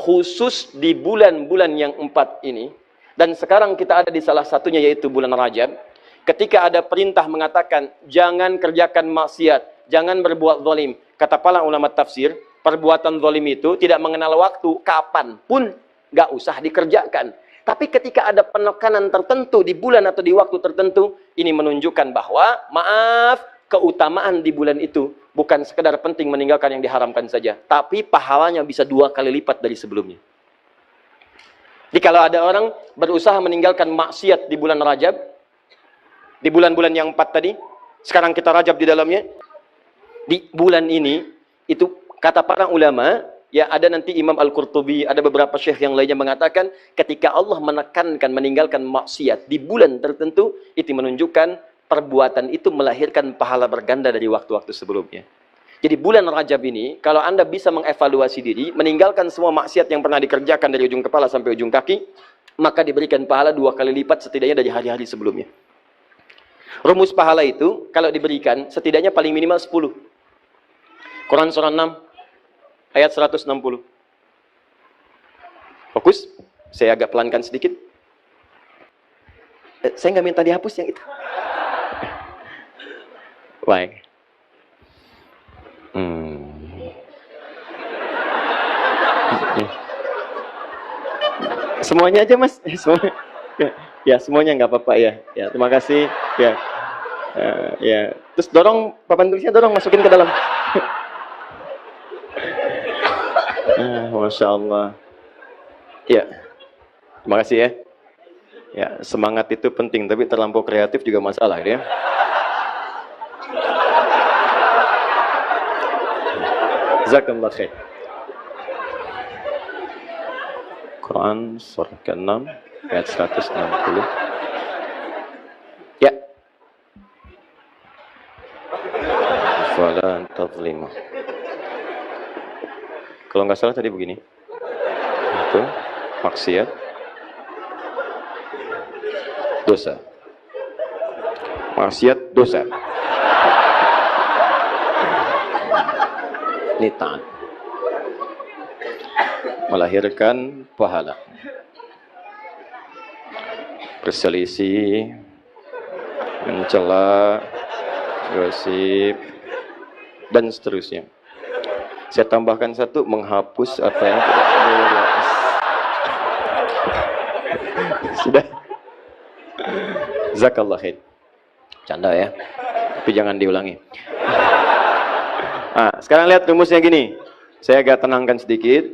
Khusus di bulan-bulan yang 4 ini, dan sekarang kita ada di salah satunya yaitu bulan Rajab, ketika ada perintah mengatakan jangan kerjakan maksiat, jangan berbuat zalim. Kata para ulama tafsir, perbuatan zalim itu tidak mengenal waktu, kapan pun nggak usah dikerjakan. Tapi ketika ada penekanan tertentu di bulan atau di waktu tertentu, ini menunjukkan bahwa maaf, keutamaan di bulan itu bukan sekedar penting meninggalkan yang diharamkan saja, tapi pahalanya bisa 2 kali lipat dari sebelumnya. Jadi kalau ada orang berusaha meninggalkan maksiat di bulan Rajab, di bulan-bulan yang 4 tadi, sekarang kita Rajab di dalamnya, di bulan ini, itu kata para ulama, ya ada nanti Imam Al-Qurtubi, ada beberapa syekh yang lainnya mengatakan, ketika Allah menekankan meninggalkan maksiat di bulan tertentu, itu menunjukkan perbuatan itu melahirkan pahala berganda dari waktu-waktu sebelumnya. Jadi bulan Rajab ini, kalau Anda bisa mengevaluasi diri, meninggalkan semua maksiat yang pernah dikerjakan dari ujung kepala sampai ujung kaki, maka diberikan pahala 2 kali lipat setidaknya dari hari-hari sebelumnya. Rumus pahala itu, kalau diberikan, setidaknya paling minimal 10. Quran surah 6, ayat 160. Fokus, saya agak pelankan sedikit. Saya nggak minta dihapus yang itu. Baik. Semuanya aja mas. Ya semuanya nggak apa-apa ya. Ya terima kasih. Ya. Ya. Terus dorong papan tulisnya, dorong masukin ke dalam. Masya Allah. Ya. Terima kasih ya. Ya semangat itu penting, tapi terlampau kreatif juga masalah ya. Jazakallah khair. Quran surah ke-6 ayat 160. Ya. Fala tazlimu. Kalau nggak salah tadi begini. Itu maksiat, dosa. Maksiat, dosa. Ini taat. Melahirkan pahala. Berselisih, mencela, gosip, dan seterusnya. Saya tambahkan satu, menghapus apa yang tidak boleh dihapus. Sudah. Jazakallah khair. Canda ya. Tapi jangan diulangi. Sekarang lihat rumusnya gini. Saya agak tenangkan sedikit.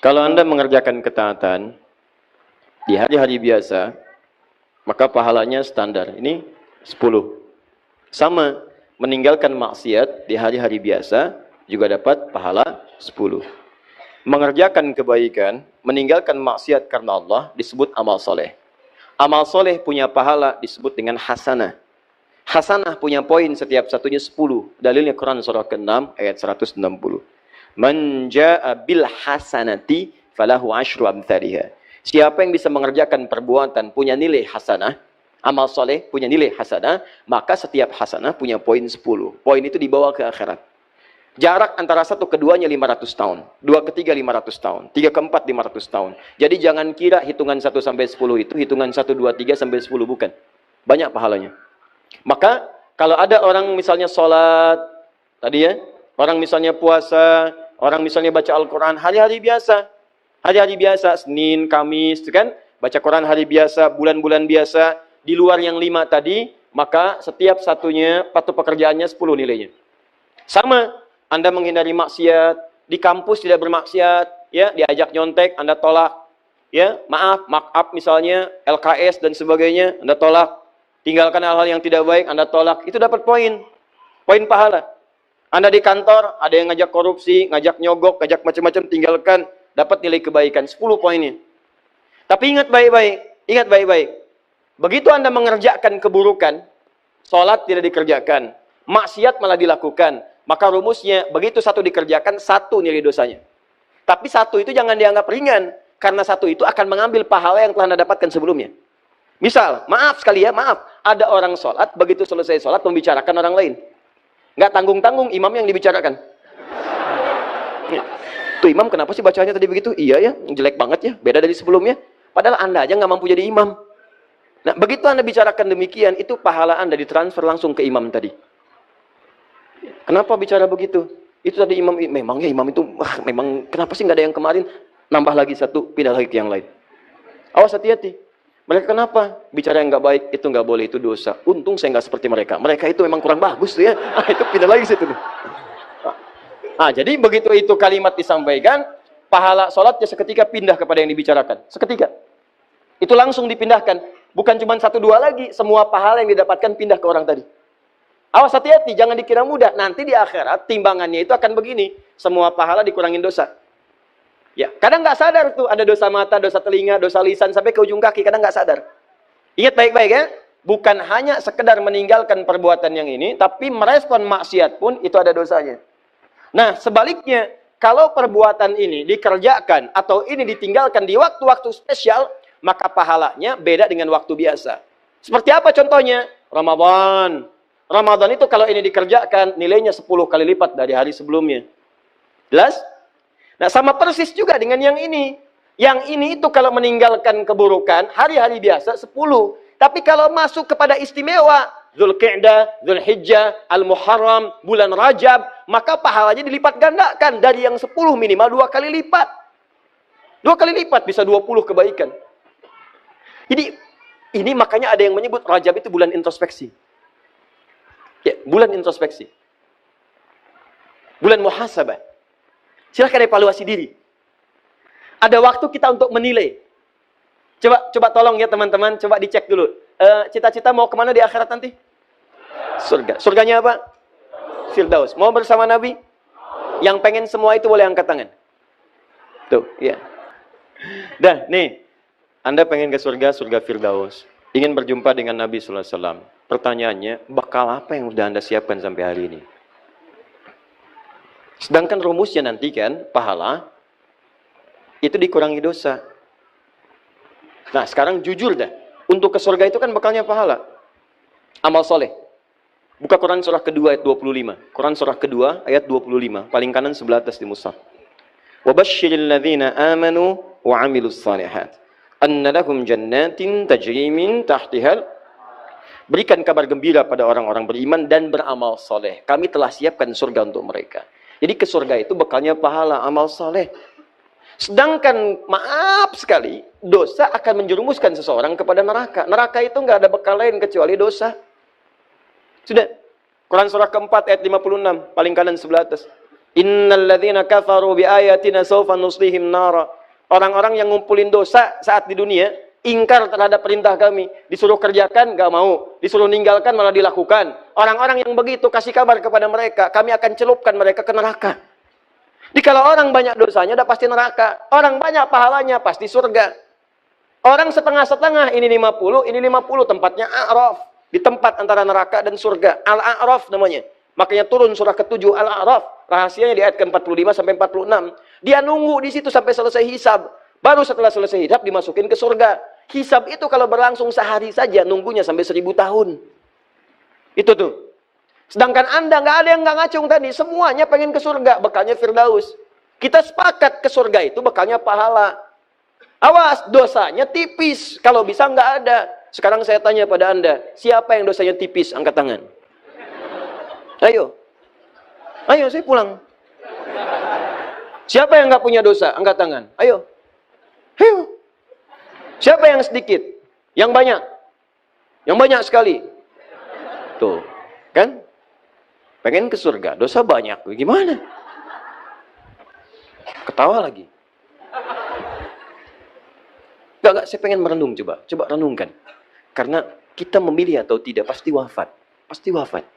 Kalau Anda mengerjakan ketaatan di hari-hari biasa, maka pahalanya standar. Ini 10. Sama, meninggalkan maksiat di hari-hari biasa juga dapat pahala 10. Mengerjakan kebaikan, meninggalkan maksiat karena Allah disebut amal soleh. Amal soleh punya pahala disebut dengan hasanah. Hasanah punya poin setiap satunya 10. Dalilnya Quran surah ke-6 ayat 160. Man jaa bil hasanati falahu asyru amthaliha. Siapa yang bisa mengerjakan perbuatan punya nilai hasanah, amal soleh punya nilai hasanah, maka setiap hasanah punya poin 10. Poin itu dibawa ke akhirat. Jarak antara satu keduanya 500 tahun. 2 ke 3 500 tahun. 3 ke 4 500 tahun. Jadi jangan kira hitungan 1 sampai 10 itu hitungan 1, 2, 3 sampai 10. Bukan. Banyak pahalanya. Maka kalau ada orang misalnya sholat, tadi ya, orang misalnya puasa, orang misalnya baca Al-Quran, hari-hari biasa. Hari-hari biasa, Senin, Kamis, kan? Baca Quran hari biasa, bulan-bulan biasa. Di luar yang 5 tadi, maka setiap satunya, patuh pekerjaannya 10 nilainya. Sama, Anda menghindari maksiat, di kampus tidak bermaksiat, ya, diajak nyontek, Anda tolak. Ya, maaf misalnya, LKS dan sebagainya, Anda tolak. Tinggalkan hal-hal yang tidak baik, Anda tolak. Itu dapat poin. Poin pahala. Anda di kantor, ada yang ngajak korupsi, ngajak nyogok, ngajak macam-macam, tinggalkan. Dapat nilai kebaikan. 10 poinnya. Tapi ingat baik-baik. Ingat baik-baik. Begitu Anda mengerjakan keburukan, sholat tidak dikerjakan, maksiat malah dilakukan. Maka rumusnya, begitu satu dikerjakan, 1 nilai dosanya. Tapi 1 itu jangan dianggap ringan. Karena 1 itu akan mengambil pahala yang telah Anda dapatkan sebelumnya. Misal, maaf sekali ya, maaf. Ada orang sholat, begitu selesai sholat, membicarakan orang lain. Nggak tanggung-tanggung imam yang dibicarakan. Tuh imam kenapa sih bacanya tadi begitu? Iya ya, jelek banget ya, beda dari sebelumnya. Padahal Anda aja nggak mampu jadi imam. Nah, begitu Anda bicarakan demikian, itu pahala Anda ditransfer langsung ke imam tadi. Kenapa bicara begitu? Itu tadi imam, memangnya imam itu, memang kenapa sih nggak ada yang kemarin? Nambah lagi satu, pindah lagi ke yang lain. Awas hati-hati. Mereka kenapa? Bicara yang nggak baik, itu nggak boleh, itu dosa. Untung saya nggak seperti mereka. Mereka itu memang kurang bagus tuh ya. Itu pindah lagi situ. Jadi begitu itu kalimat disampaikan, pahala sholatnya seketika pindah kepada yang dibicarakan. Seketika. Itu langsung dipindahkan. Bukan cuma 1-2 lagi, semua pahala yang didapatkan pindah ke orang tadi. Awas hati-hati, jangan dikira mudah. Nanti di akhirat, timbangannya itu akan begini. Semua pahala dikurangin dosa. Ya, kadang nggak sadar tuh ada dosa mata, dosa telinga, dosa lisan sampai ke ujung kaki, kadang nggak sadar. Ingat baik-baik ya, bukan hanya sekedar meninggalkan perbuatan yang ini, tapi merespon maksiat pun itu ada dosanya. Nah, sebaliknya, kalau perbuatan ini dikerjakan atau ini ditinggalkan di waktu-waktu spesial, maka pahalanya beda dengan waktu biasa. Seperti apa contohnya? Ramadan. Ramadan itu kalau ini dikerjakan, nilainya 10 kali lipat dari hari sebelumnya. Jelas? Nah, sama persis juga dengan yang ini. Yang ini itu kalau meninggalkan keburukan, hari-hari biasa 10. Tapi kalau masuk kepada istimewa, Dzulqa'dah, Dzulhijjah, Al-Muharram, bulan Rajab, maka pahalanya dilipat gandakan. Dari yang 10 minimal 2 kali lipat. 2 kali lipat bisa 20 kebaikan. Jadi, ini makanya ada yang menyebut Rajab itu bulan introspeksi. Ya, bulan introspeksi. Bulan muhasabah. Silahkan evaluasi diri. Ada waktu kita untuk menilai. Coba tolong ya teman-teman, coba dicek dulu. Cita-cita mau kemana di akhirat nanti? Surga. Surganya apa? Firdaus. Mau bersama Nabi? Yang pengen semua itu boleh angkat tangan. Tuh, ya. Dah, nih. Anda pengen ke surga, surga Firdaus. Ingin berjumpa dengan Nabi sallallahu alaihi wasallam. Pertanyaannya, bakal apa yang sudah Anda siapkan sampai hari ini? Sedangkan rumusnya nanti kan, pahala, itu dikurangi dosa. Nah, sekarang jujur dah. Untuk ke surga itu kan bekalnya pahala. Amal soleh. Buka Quran surah kedua ayat 25. Quran surah kedua ayat 25. Paling kanan sebelah atas di mushaf. وَبَشِّرِ الَّذِينَ آمَنُوا وَعَمِلُوا الصَّالِحَاتِ أَنَّ لَهُمْ جَنَّاتٍ تَجْرِي مِنْ تَحْتِهَا. Berikan kabar gembira pada orang-orang beriman dan beramal soleh. Kami telah siapkan surga untuk mereka. Jadi ke surga itu bekalnya pahala, amal soleh. Sedangkan, maaf sekali, dosa akan menjerumuskan seseorang kepada neraka. Neraka itu nggak ada bekal lain kecuali dosa. Sudah. Quran surah keempat ayat 56, paling kanan sebelah atas. Innal ladzina kafaru bi ayatina sawfa nuslihim nara. Orang-orang yang ngumpulin dosa saat di dunia, ingkar terhadap perintah kami. Disuruh kerjakan, nggak mau. Disuruh ninggalkan, malah dilakukan. Orang-orang yang begitu, kasih kabar kepada mereka, kami akan celupkan mereka ke neraka. Jadi kalau orang banyak dosanya, udah pasti neraka. Orang banyak pahalanya, pasti surga. Orang setengah-setengah, ini 50, ini 50, tempatnya A'raf. Di tempat antara neraka dan surga. Al-A'raf namanya. Makanya turun surah ke-7, Al-A'raf. Rahasianya di ayat ke-45 sampai 46. Dia nunggu di situ sampai selesai hisab. Baru setelah selesai hisab, dimasukin ke surga. Hisab itu kalau berlangsung sehari saja, nunggunya sampai 1000 tahun. Itu tuh. Sedangkan Anda nggak ada yang nggak ngacung tadi. Semuanya pengen ke surga. Bekalnya Firdaus. Kita sepakat ke surga itu bekalnya pahala. Awas, dosanya tipis. Kalau bisa nggak ada. Sekarang saya tanya pada Anda. Siapa yang dosanya tipis? Angkat tangan. Ayo. Ayo, saya pulang. Siapa yang nggak punya dosa? Angkat tangan. Ayo. Ayo. Siapa yang sedikit? Yang banyak? Yang banyak sekali. Tuh. Kan? Pengen ke surga, dosa banyak. Gimana? Ketawa lagi. Enggak, saya pengen merenung coba. Coba renungkan. Karena kita memilih atau tidak, pasti wafat. Pasti wafat.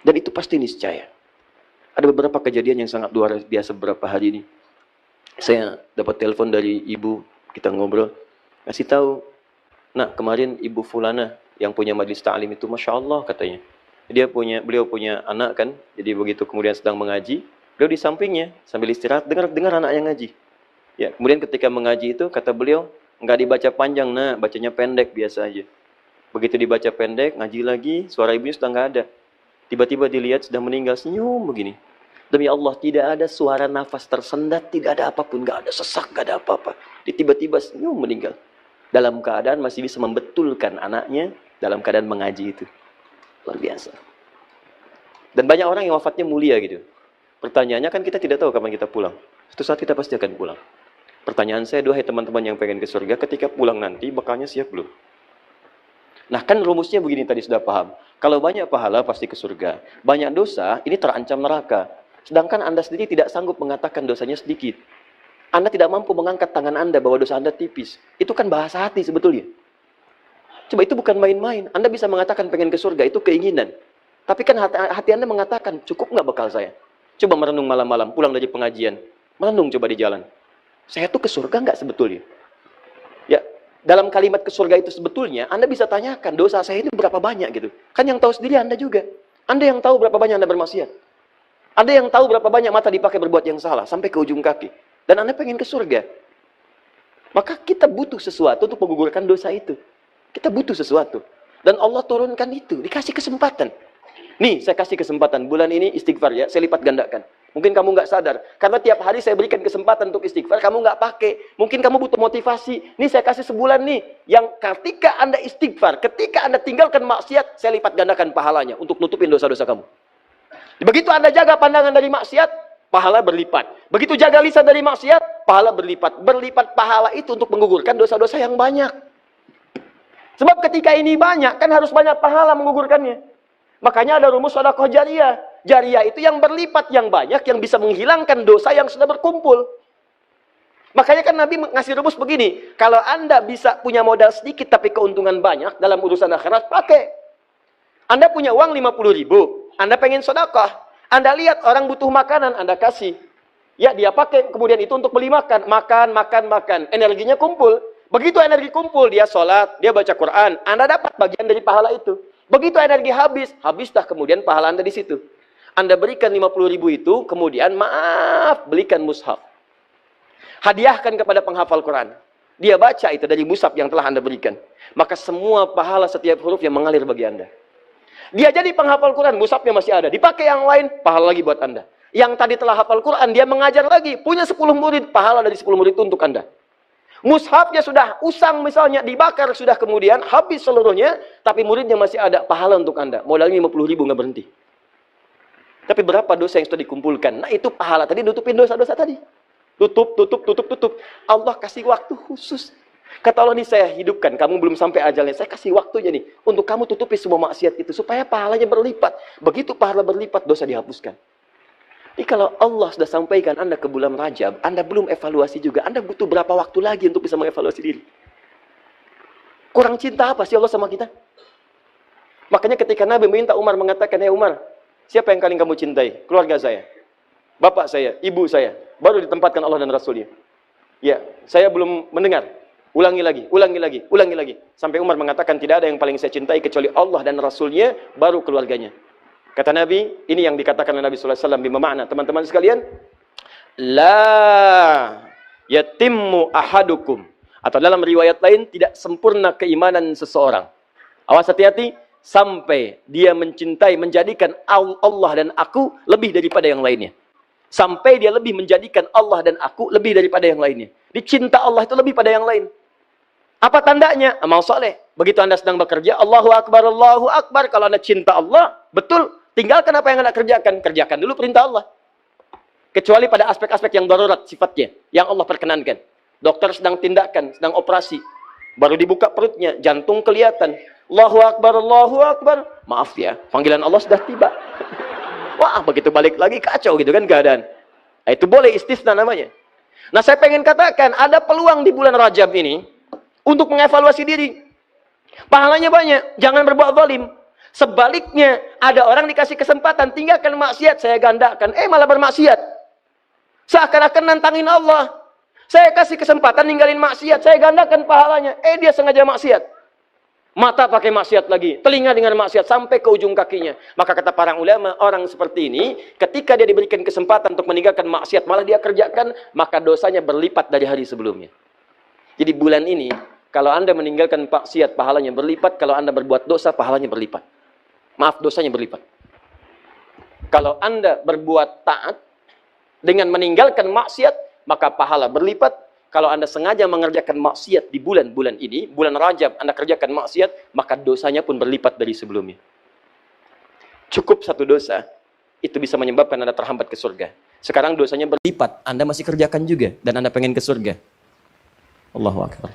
Dan itu pasti niscaya. Ada beberapa kejadian yang sangat luar biasa beberapa hari ini. Saya dapat telepon dari ibu, kita ngobrol. Ngasih tahu, nah kemarin ibu Fulana yang punya majlis ta'lim itu, Masya Allah katanya. Beliau punya anak kan, jadi begitu kemudian sedang mengaji, beliau di sampingnya sambil istirahat dengar anaknya ngaji. Ya, kemudian ketika mengaji itu kata beliau, Nggak dibaca panjang, nah bacanya pendek biasa aja. Begitu dibaca pendek, ngaji lagi, suara ibunya sudah nggak ada. Tiba-tiba dilihat sudah meninggal, senyum begini. Demi Allah, tidak ada suara nafas tersendat, tidak ada apapun, nggak ada sesak, nggak ada apa-apa. Tiba-tiba senyum meninggal. Dalam keadaan masih bisa membetulkan anaknya, dalam keadaan mengaji itu. Luar biasa. Dan banyak orang yang wafatnya mulia gitu. Pertanyaannya kan kita tidak tahu kapan kita pulang. Suatu saat kita pasti akan pulang. Pertanyaan saya, duhai teman-teman yang pengen ke surga, ketika pulang nanti, bekalnya siap belum? Nah kan rumusnya begini tadi sudah paham. Kalau banyak pahala pasti ke surga. Banyak dosa, ini terancam neraka. Sedangkan Anda sendiri tidak sanggup mengatakan dosanya sedikit. Anda tidak mampu mengangkat tangan Anda bahwa dosa Anda tipis. Itu kan bahasa hati sebetulnya. Coba itu bukan main-main. Anda bisa mengatakan pengen ke surga, itu keinginan. Tapi kan hati Anda mengatakan, cukup nggak bekal saya? Coba merenung malam-malam, pulang dari pengajian. Merenung coba di jalan. Saya tuh ke surga nggak sebetulnya? Ya, dalam kalimat ke surga itu sebetulnya, Anda bisa tanyakan, dosa saya itu berapa banyak gitu. Kan yang tahu sendiri Anda juga. Anda yang tahu berapa banyak Anda bermaksiat. Anda yang tahu berapa banyak mata dipakai berbuat yang salah, sampai ke ujung kaki. Dan Anda pengen ke surga. Maka kita butuh sesuatu untuk menggugurkan dosa itu. Kita butuh sesuatu. Dan Allah turunkan itu, dikasih kesempatan. Nih, saya kasih kesempatan. Bulan ini istighfar ya, saya lipat gandakan. Mungkin kamu nggak sadar. Karena tiap hari saya berikan kesempatan untuk istighfar, kamu nggak pakai. Mungkin kamu butuh motivasi. Nih, saya kasih sebulan nih. Yang ketika Anda istighfar, ketika Anda tinggalkan maksiat, saya lipat gandakan pahalanya untuk nutupin dosa-dosa kamu. Begitu Anda jaga pandangan dari maksiat, pahala berlipat. Begitu jaga lisan dari maksiat, pahala berlipat. Berlipat pahala itu untuk menggugurkan dosa-dosa yang banyak. Sebab ketika ini banyak, kan harus banyak pahala menggugurkannya. Makanya ada rumus sedekah jariyah. Jariyah itu yang berlipat, yang banyak, yang bisa menghilangkan dosa yang sudah berkumpul. Makanya kan Nabi ngasih rumus begini. Kalau Anda bisa punya modal sedikit, tapi keuntungan banyak dalam urusan akhirat, pakai. Anda punya uang 50.000. Anda pengen sedekah. Anda lihat orang butuh makanan, Anda kasih. Ya, dia pakai kemudian itu untuk beli makan. Makan. Energinya kumpul. Begitu energi kumpul, dia sholat, dia baca Quran. Anda dapat bagian dari pahala itu. Begitu energi habis, habislah kemudian pahala Anda di situ. Anda berikan 50.000 itu, kemudian maaf, belikan mushaf. Hadiahkan kepada penghafal Quran. Dia baca itu dari mushaf yang telah Anda berikan. Maka semua pahala setiap huruf yang mengalir bagi Anda. Dia jadi penghafal Quran, mushafnya masih ada. Dipakai yang lain, pahala lagi buat Anda. Yang tadi telah hafal Quran, dia mengajar lagi. Punya 10 murid, pahala dari 10 murid itu untuk Anda. Mushafnya sudah usang misalnya, dibakar sudah kemudian, habis seluruhnya, tapi muridnya masih ada, pahala untuk Anda. Modalnya 50.000 nggak berhenti. Tapi berapa dosa yang sudah dikumpulkan? Nah itu pahala tadi, nutupin dosa-dosa tadi. Tutup. Allah kasih waktu khusus. Kata Allah, nih saya hidupkan, kamu belum sampai ajalnya, saya kasih waktunya nih, untuk kamu tutupi semua maksiat itu, supaya pahalanya berlipat. Begitu pahala berlipat, dosa dihapuskan. Jadi kalau Allah sudah sampaikan Anda ke bulan Rajab, Anda belum evaluasi juga, Anda butuh berapa waktu lagi untuk bisa mengevaluasi diri? Kurang cinta apa sih Allah sama kita? Makanya ketika Nabi minta Umar mengatakan, "Hei Umar, siapa yang paling kamu cintai? Keluarga saya, bapak saya, ibu saya." Baru ditempatkan Allah dan Rasulnya. Ya, saya belum mendengar. Ulangi lagi. Sampai Umar mengatakan, tidak ada yang paling saya cintai kecuali Allah dan Rasulnya, baru keluarganya. Kata Nabi, ini yang dikatakan oleh Nabi sallallahu alaihi wasallam bima makna, teman-teman sekalian, la yatimmu ahadukum, atau dalam riwayat lain, tidak sempurna keimanan seseorang. Awas hati-hati, sampai dia mencintai, menjadikan Allah dan aku lebih daripada yang lainnya. Sampai dia lebih menjadikan Allah dan aku lebih daripada yang lainnya. Dicinta Allah itu lebih pada yang lain. Apa tandanya? Amal soleh. Begitu Anda sedang bekerja, Allahu Akbar, Allahu Akbar. Kalau Anda cinta Allah, betul. Tinggalkan apa yang Anda kerjakan. Kerjakan dulu perintah Allah. Kecuali pada aspek-aspek yang darurat sifatnya. Yang Allah perkenankan. Dokter sedang tindakan, sedang operasi. Baru dibuka perutnya, jantung kelihatan. Allahu Akbar, Allahu Akbar. Maaf ya, panggilan Allah sudah tiba. Wah, begitu balik lagi kacau gitu kan keadaan. Nah, itu boleh istisna namanya. Nah, saya pengen katakan, ada peluang di bulan Rajab ini untuk mengevaluasi diri. Pahalanya banyak, jangan berbuat zalim. Sebaliknya, ada orang dikasih kesempatan, tinggalkan maksiat, saya gandakan. Malah bermaksiat. Seakan-akan nantangin Allah. Saya kasih kesempatan ninggalin maksiat, saya gandakan pahalanya. Dia sengaja maksiat. Mata pakai maksiat lagi, telinga dengar maksiat, sampai ke ujung kakinya. Maka kata para ulama, orang seperti ini, ketika dia diberikan kesempatan untuk meninggalkan maksiat, malah dia kerjakan, maka dosanya berlipat dari hari sebelumnya. Jadi bulan ini, kalau Anda meninggalkan maksiat, pahalanya berlipat. Kalau Anda berbuat dosa, pahalanya berlipat. Maaf, dosanya berlipat. Kalau Anda berbuat taat, dengan meninggalkan maksiat, maka pahala berlipat. Kalau Anda sengaja mengerjakan maksiat di bulan-bulan ini, bulan Rajab, Anda kerjakan maksiat, maka dosanya pun berlipat dari sebelumnya. Cukup satu dosa, itu bisa menyebabkan Anda terhambat ke surga. Sekarang dosanya berlipat, Anda masih kerjakan juga, dan Anda pengen ke surga. Allahu Akbar.